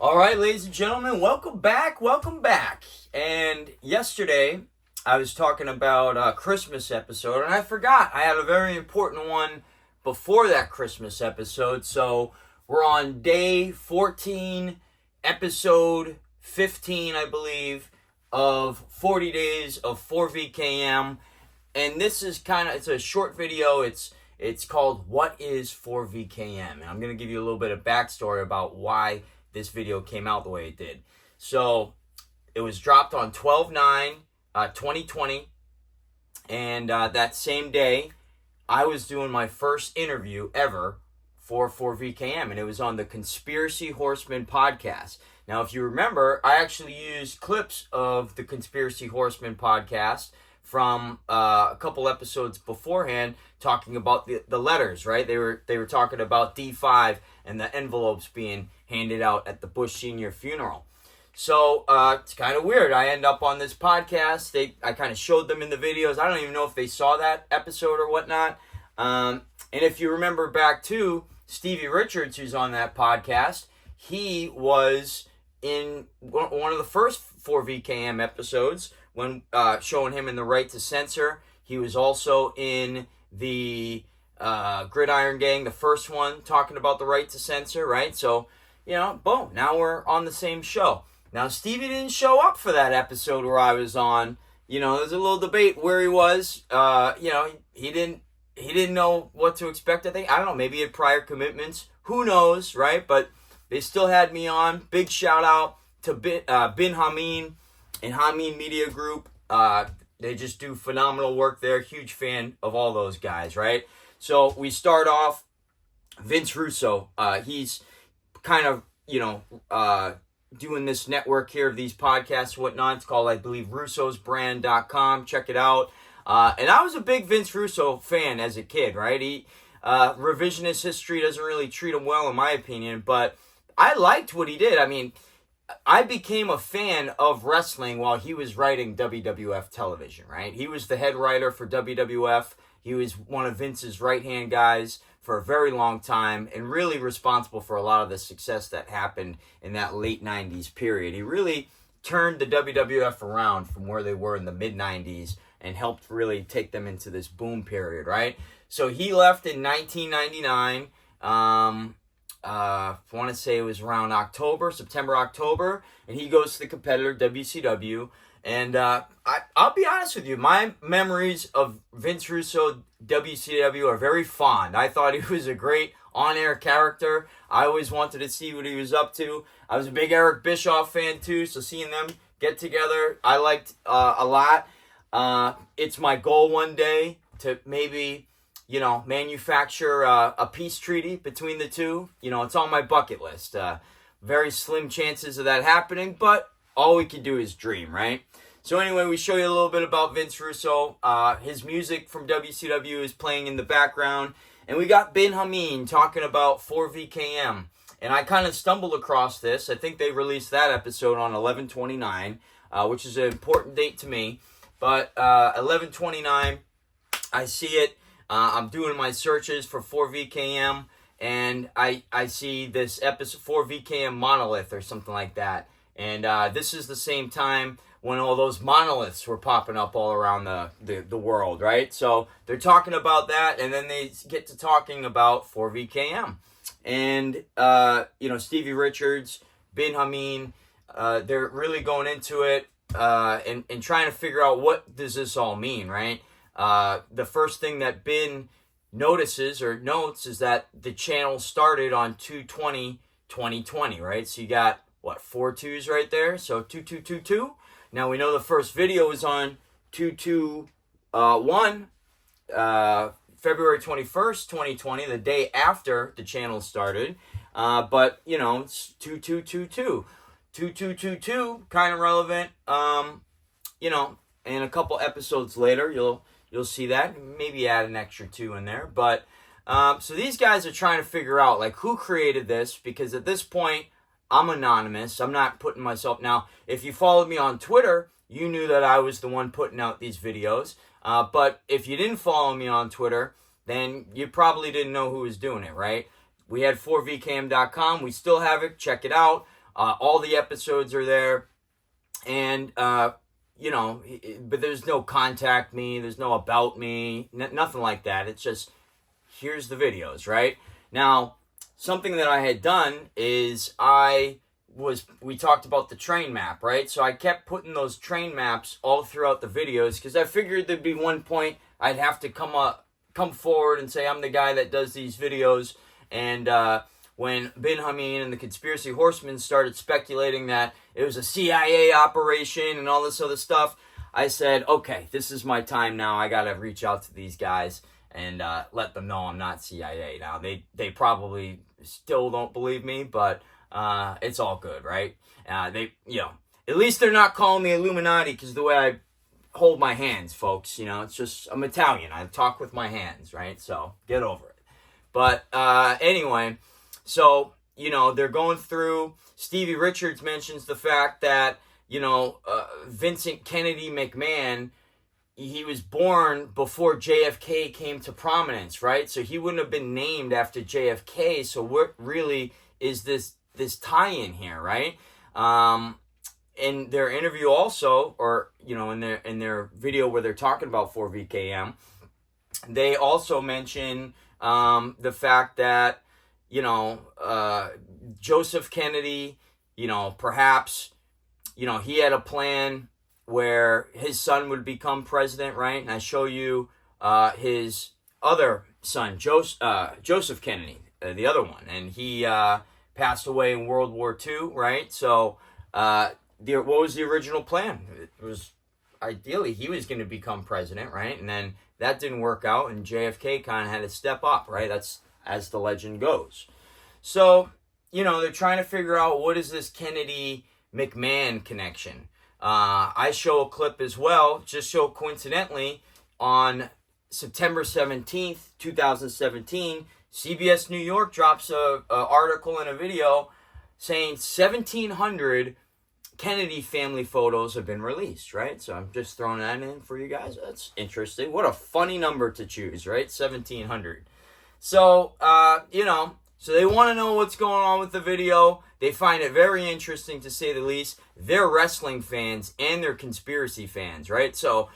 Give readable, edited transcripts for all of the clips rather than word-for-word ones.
All right, ladies and gentlemen, welcome back. And yesterday, I was talking about a Christmas episode, and I forgot I had a very important one before that Christmas episode. So we're on day 14, episode 15, I believe, of 40 days of 4VKM. And this is it's a short video. It's called What is 4VKM? And I'm going to give you a little bit of backstory about why this video came out the way it did. So it was dropped on 12/9/2020, and that same day I was doing my first interview ever for 4VKM, and it was on the Conspiracy Horsemen podcast. Now, if you remember, I actually used clips of the Conspiracy Horsemen podcast from a couple episodes beforehand, talking about the letters, right? They were talking about D5 and the envelopes being handed out at the Bush Sr. funeral. So it's kind of weird. I end up on this podcast. I kind of showed them in the videos. I don't even know if they saw that episode or whatnot. And if you remember back to Stevie Richards, who's on that podcast, he was in one of the first 4VKM episodes when showing him in the Right to Censor. He was also in the Gridiron Gang, the first one, talking about the Right to Censor, right? So, boom, now we're on the same show. Now, Stevie didn't show up for that episode where I was on. There's a little debate where he was. He didn't know what to expect, I think. I don't know, maybe he had prior commitments. Who knows, right? But they still had me on. Big shout out to Bin Hameen and Hameen Media Group. They just do phenomenal work there. Huge fan of all those guys, right? So we start off, Vince Russo. He's kind of, doing this network here of these podcasts and whatnot. It's called, I believe, russosbrand.com. Check it out. And I was a big Vince Russo fan as a kid, right? He revisionist history doesn't really treat him well, in my opinion, but I liked what he did. I mean, I became a fan of wrestling while he was writing WWF television, right? He was the head writer for WWF. He was one of Vince's right-hand guys for a very long time and really responsible for a lot of the success that happened in that late 90s period. He really turned the WWF around from where they were in the mid-90s and helped really take them into this boom period, right? So he left in 1999. I want to say it was around September, October, and he goes to the competitor WCW. And I'll be honest with you, my memories of Vince Russo, WCW, are very fond. I thought he was a great on-air character. I always wanted to see what he was up to. I was a big Eric Bischoff fan too, so seeing them get together, I liked a lot. It's my goal one day to maybe, manufacture a peace treaty between the two. It's on my bucket list. Very slim chances of that happening, but all we can do is dream, right? So anyway, we show you a little bit about Vince Russo. His music from WCW is playing in the background. And we got Bin Hameen talking about 4VKM. And I kind of stumbled across this. I think they released that episode on 11/29, which is an important date to me. But 11/29, I see it. I'm doing my searches for 4VKM, and I see this episode, 4VKM Monolith or something like that. And this is the same time when all those monoliths were popping up all around the world, right? So they're talking about that, and then they get to talking about 4VKM. And, Stevie Richards, Bin Hameen, they're really going into it and trying to figure out what does this all mean, right? The first thing that Bin notices or notes is that the channel started on 2/20/2020, right? So you got, 4 2s right there? So 2222. Now we know the first video was on 2/2/1, February 21st, 2020, the day after the channel started. But, it's 2222. 2222, kind of relevant. And a couple episodes later, you'll see that. Maybe add an extra 2 in there. But, so these guys are trying to figure out, who created this, because at this point, I'm anonymous. I'm not putting myself... Now, if you followed me on Twitter, you knew that I was the one putting out these videos. But if you didn't follow me on Twitter, then you probably didn't know who was doing it, right? We had 4vkm.com. We still have it. Check it out. All the episodes are there. And, you know, but there's no contact me, there's no about me, nothing like that. It's just, here's the videos, right? Now, something that I had done is we talked about the train map, right? So I kept putting those train maps all throughout the videos because I figured there'd be one point I'd have to come forward and say I'm the guy that does these videos. And when Bin Hameen and the Conspiracy Horsemen started speculating that it was a CIA operation and all this other stuff, I said, okay, this is my time now. I got to reach out to these guys and let them know I'm not CIA. Now, they probably still don't believe me, but it's all good, right? At least they're not calling me Illuminati because the way I hold my hands, folks, it's just, I'm Italian. I talk with my hands, right? So get over it. But anyway, so, they're going through, Stevie Richards mentions the fact that, Vincent Kennedy McMahon, he was born before JFK came to prominence, right? So he wouldn't have been named after JFK. So what really is this tie-in here, right? In their interview also, or, in their video where they're talking about 4VKM, they also mention the fact that, Joseph Kennedy, perhaps, he had a plan where his son would become president, right? And I show you his other son, Joseph Kennedy, the other one. And he passed away in World War II, right? So what was the original plan? It was ideally he was going to become president, right? And then that didn't work out, and JFK kind of had to step up, right? That's as the legend goes. So, they're trying to figure out what is this Kennedy-McMahon connection. I show a clip as well, just so coincidentally, on September 17th, 2017, CBS New York drops a article and a video saying 1,700 Kennedy family photos have been released, right? So I'm just throwing that in for you guys. That's interesting. What a funny number to choose, right? 1,700. So, so they want to know what's going on with the video. They find it very interesting, to say the least. They're wrestling fans and they're conspiracy fans, right? So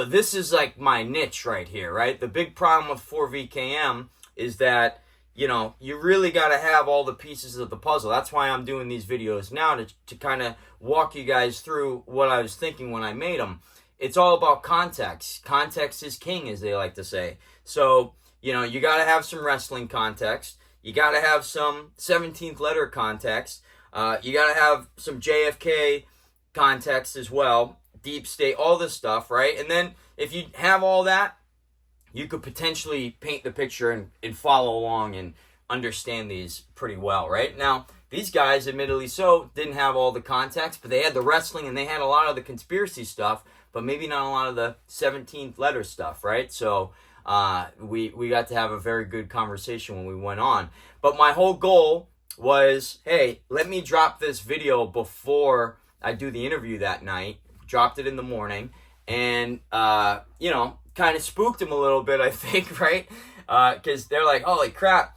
this is like my niche right here, right? The big problem with 4VKM is that, you really got to have all the pieces of the puzzle. That's why I'm doing these videos now, to kind of walk you guys through what I was thinking when I made them. It's all about context. Context is king, as they like to say. So, you got to have some wrestling context. You got to have some 17th letter context. You got to have some JFK context as well. Deep state, all this stuff, right? And then if you have all that, you could potentially paint the picture and follow along and understand these pretty well, right? Now, these guys, admittedly so, didn't have all the context, but they had the wrestling and they had a lot of the conspiracy stuff, but maybe not a lot of the 17th letter stuff, right? So we got to have a very good conversation when we went on. But my whole goal was, hey, let me drop this video before I do the interview that night. Dropped it in the morning, and kind of spooked them a little bit, I think, right? Because they're like, holy crap,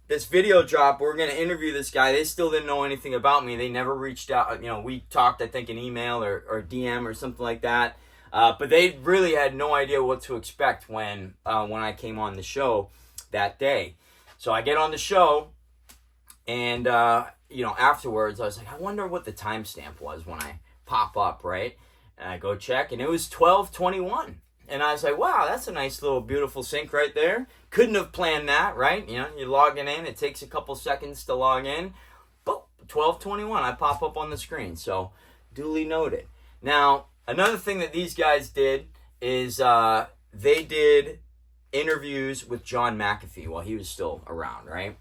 this video dropped, we're going to interview this guy. They still didn't know anything about me. They never reached out. We talked, I think, in email or DM or something like that. But they really had no idea what to expect when I came on the show that day. So I get on the show, and, afterwards, I was like, I wonder what the timestamp was when I pop up, right? And I go check, and it was 12:21. And I was like, wow, that's a nice little beautiful sync right there. Couldn't have planned that, right? You're logging in. It takes a couple seconds to log in. But 12:21, I pop up on the screen. So duly noted. Now, another thing that these guys did is they did interviews with John McAfee while he was still around, right?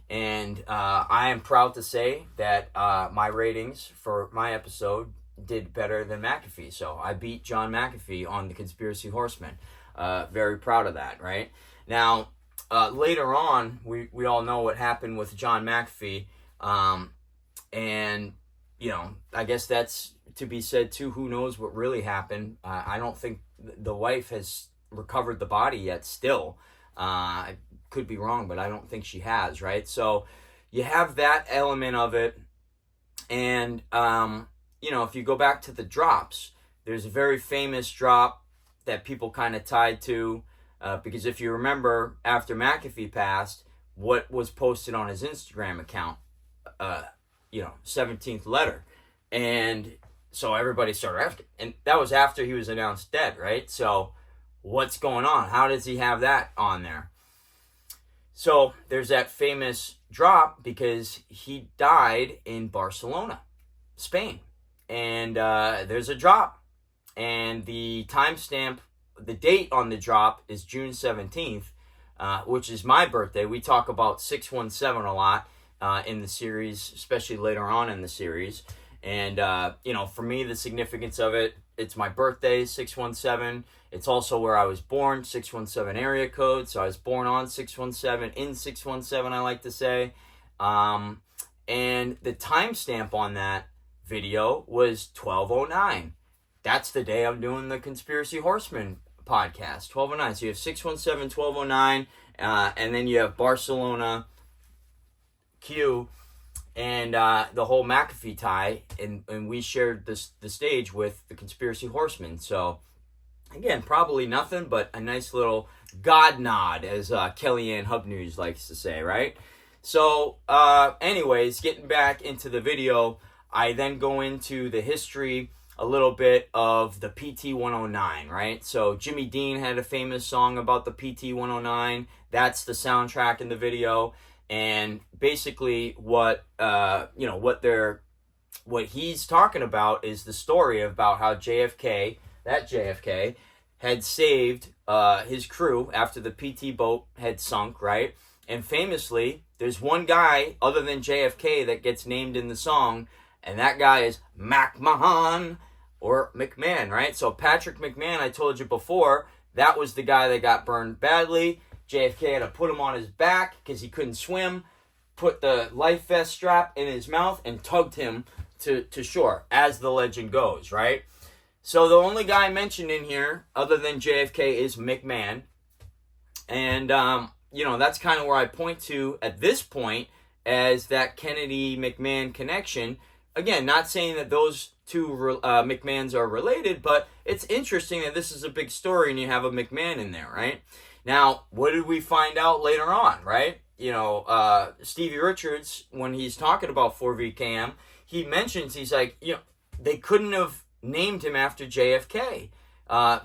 And I am proud to say that my ratings for my episode did better than McAfee. So I beat John McAfee on the Conspiracy Horsemen. Very proud of that, right? Now, later on, we all know what happened with John McAfee. And, I guess that's to be said too. Who knows what really happened? I don't think the wife has recovered the body yet still. I could be wrong, but I don't think she has, right? So you have that element of it. And, if you go back to the drops, there's a very famous drop that people kind of tied to, because if you remember, after McAfee passed, what was posted on his Instagram account, 17th letter. And so everybody started asking, and that was after he was announced dead, right? So what's going on? How does he have that on there? So there's that famous drop because he died in Barcelona, Spain. And there's a drop. And the timestamp, the date on the drop is June 17th, which is my birthday. We talk about 617 a lot in the series, especially later on in the series. And, for me, the significance of it, it's my birthday, 617. It's also where I was born, 617 area code. So I was born on 617, in 617, I like to say. And the timestamp on that video was 1209. That's the day I'm doing the Conspiracy Horsemen podcast, 1209. So you have 617, 1209, and then you have Barcelona Q, and the whole McAfee tie, and we shared the stage with the Conspiracy Horsemen. So, again, probably nothing, but a nice little God nod, as Kellyanne Hubnews likes to say, right? So, anyways, getting back into the video, I then go into the history a little bit of the PT-109, right? So Jimmy Dean had a famous song about the PT-109. That's the soundtrack in the video. And basically what he's talking about is the story about how JFK had saved his crew after the PT boat had sunk, right? And famously, there's one guy other than JFK that gets named in the song, and that guy is McMahon, or McMahon, right? So Patrick McMahon, I told you before, that was the guy that got burned badly. JFK had to put him on his back because he couldn't swim, put the life vest strap in his mouth, and tugged him to shore, as the legend goes, right? So the only guy mentioned in here, other than JFK, is McMahon. And, that's kind of where I point to at this point as that Kennedy-McMahon connection. Again, not saying that those two McMahons are related, but it's interesting that this is a big story and you have a McMahon in there, right? Now, what did we find out later on, right? Stevie Richards, when he's talking about 4VKM, he mentions, he's like, they couldn't have named him after JFK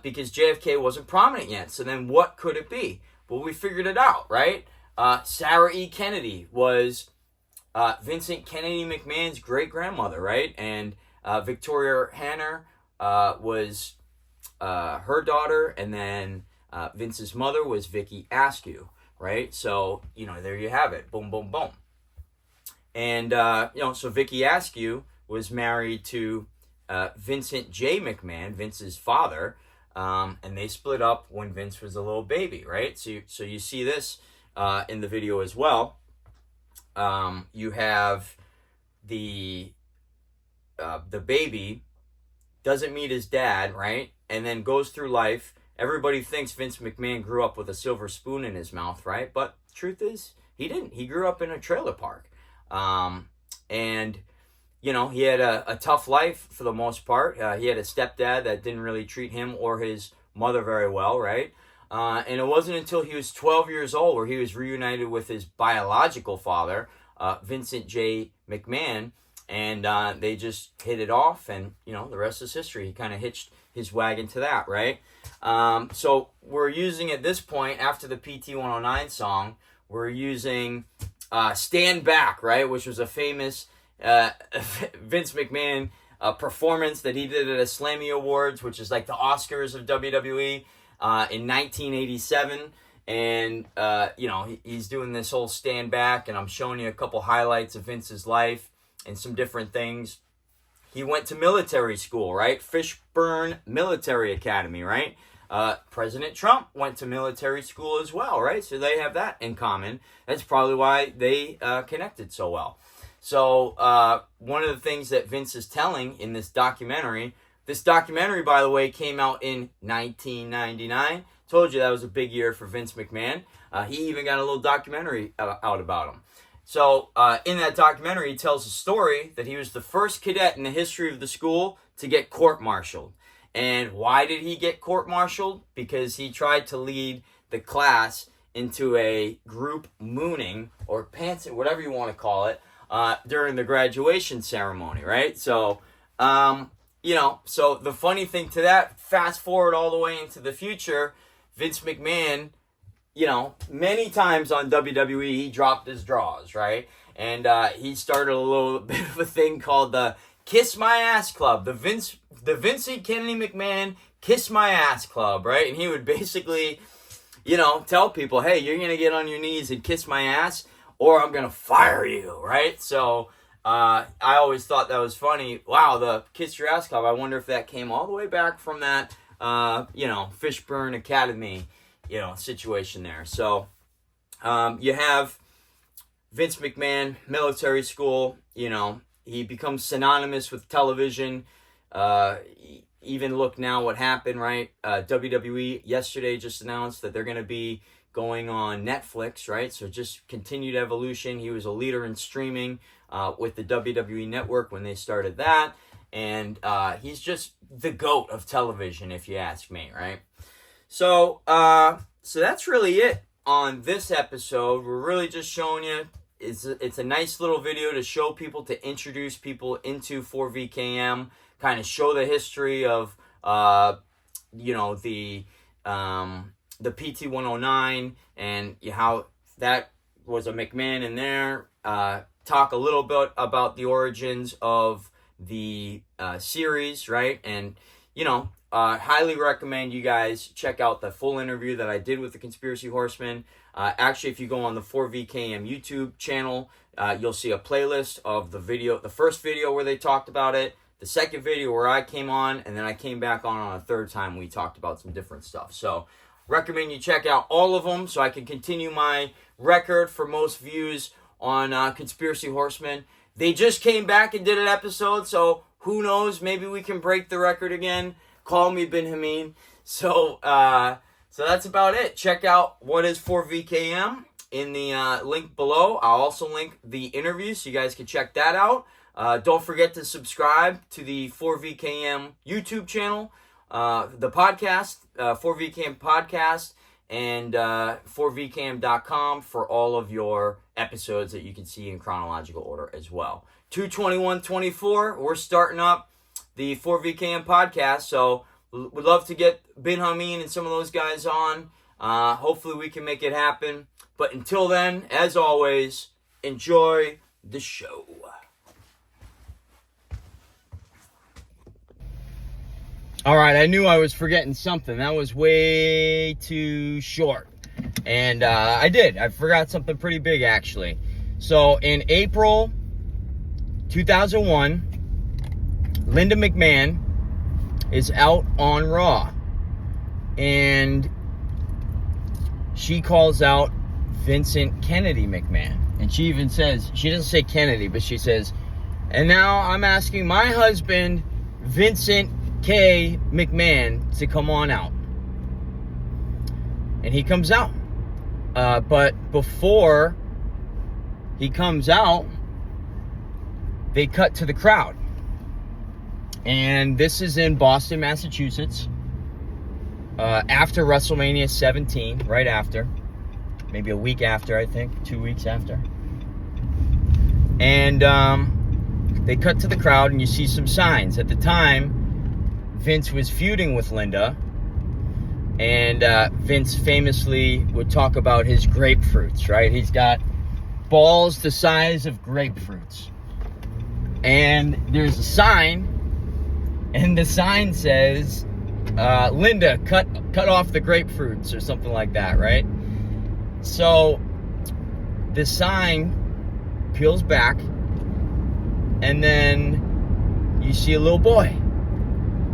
because JFK wasn't prominent yet. So then what could it be? Well, we figured it out, right? Sarah E. Kennedy was Vincent Kennedy McMahon's great-grandmother, right? And Victoria Hanner was her daughter, and then Vince's mother was Vicky Askew, right? So, there you have it. Boom, boom, boom. And, so Vicky Askew was married to Vincent J. McMahon, Vince's father, and they split up when Vince was a little baby, right? So you see this in the video as well. You have the baby doesn't meet his dad, right? And then goes through life. Everybody thinks Vince McMahon grew up with a silver spoon in his mouth, right? But truth is, he didn't. He grew up in a trailer park. And, he had a tough life for the most part. He had a stepdad that didn't really treat him or his mother very well, right? And it wasn't until he was 12 years old where he was reunited with his biological father, Vincent J. McMahon, and they just hit it off, and, the rest is history. He kind of hitched his wagon to that, right? So we're using, at this point, after the PT-109 song, we're using Stand Back, right, which was a famous Vince McMahon performance that he did at a Slammy Awards, which is like the Oscars of WWE, in 1987. And, he's doing this whole Stand Back, and I'm showing you a couple highlights of Vince's life and some different things. He went to military school, right? Fishburne Military Academy, right? President Trump went to military school as well, right? So they have that in common. That's probably why they connected so well. So one of the things that Vince is telling in this documentary, by the way, came out in 1999. Told you that was a big year for Vince McMahon. He even got a little documentary out about him. So in that documentary, he tells a story that he was the first cadet in the history of the school to get court-martialed. And why did he get court-martialed? Because he tried to lead the class into a group mooning, or pants, whatever you want to call it, during the graduation ceremony, right? So, so the funny thing to that, fast forward all the way into the future, Vince McMahon, many times on WWE, he dropped his drawers, right? And he started a little bit of a thing called the Kiss My Ass Club, the Vincent K McMahon Kiss My Ass Club, right? And he would basically, tell people, hey, you're going to get on your knees and kiss my ass, or I'm going to fire you, right? So I always thought that was funny. Wow, the Kiss Your Ass Club, I wonder if that came all the way back from that, Fishburne Academy, situation there. So you have Vince McMahon, military school, he becomes synonymous with television. Even look now what happened, right? WWE yesterday just announced that they're going to be going on Netflix, right? So just continued evolution. He was a leader in streaming with the WWE Network when they started that. And he's just the GOAT of television, if you ask me, right? So that's really it on this episode. We're really just showing you, it's a nice little video to show people, to introduce people into 4VKM, kind of show the history of, the PT-109 and how that was a McMahon in there. Talk a little bit about the origins of the series, right? And, highly recommend you guys check out the full interview that I did with the Conspiracy Horsemen. Actually, if you go on the 4VKM YouTube channel, you'll see a playlist of the first video where they talked about it, the second video where I came on, and then I came back on a third time. We talked about some different stuff. So recommend you check out all of them so I can continue my record for most views on Conspiracy Horsemen. They just came back and did an episode, so who knows? Maybe we can break the record again. Call me Ben Hameen. So that's about it. Check out what is 4VKM in the link below. I'll also link the interview so you guys can check that out. Don't forget to subscribe to the 4VKM YouTube channel, the podcast, 4VKM podcast, and 4VKM.com for all of your episodes that you can see in chronological order as well. 2/21/24, we're starting up the 4VKM podcast, so we'd love to get Ben Hameen and some of those guys on. Hopefully we can make it happen. But until then, as always, enjoy the show. All right, I knew I was forgetting something. That was way too short. And I did. I forgot something pretty big, actually. So in April 2001, Linda McMahon is out on Raw. And she calls out Vincent Kennedy McMahon. And she even says, she doesn't say Kennedy, but she says, and now I'm asking my husband, Vincent K McMahon, to come on out. And he comes out. But before he comes out, they cut to the crowd. And this is in Boston, Massachusetts. After WrestleMania 17, right after. Maybe a week after, I think. 2 weeks after. And they cut to the crowd, and you see some signs. At the time, Vince was feuding with Linda. And Vince famously would talk about his grapefruits, right? He's got balls the size of grapefruits. And there's a sign, and the sign says, Linda, cut off the grapefruits, or something like that, right? So the sign peels back, and then you see a little boy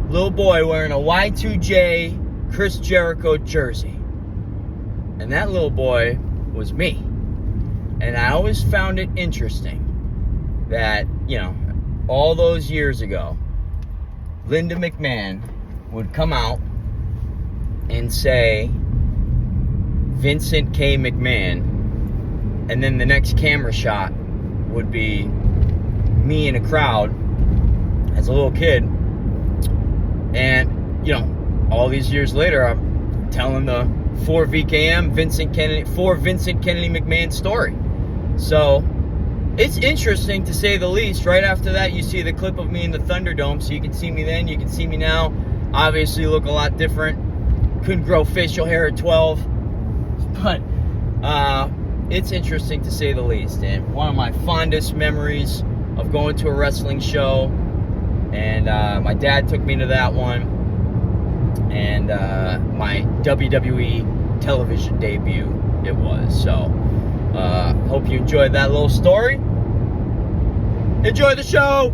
wearing a Y2J Chris Jericho jersey. And that little boy was me. And I always found it interesting that, all those years ago, Linda McMahon would come out and say Vincent K McMahon And then the next camera shot would be me in a crowd as a little kid. And, you know, all these years later, I'm telling the 4 Vincent Kennedy McMahon story. So it's interesting to say the least. Right after that, you see the clip of me in the Thunderdome, so you can see me then, you can see me now. Obviously look a lot different. Couldn't grow facial hair at 12. But it's interesting to say the least. And one of my fondest memories of going to a wrestling show. And my dad took me to that one. And my WWE television debut it was. So hope you enjoyed that little story. Enjoy the show!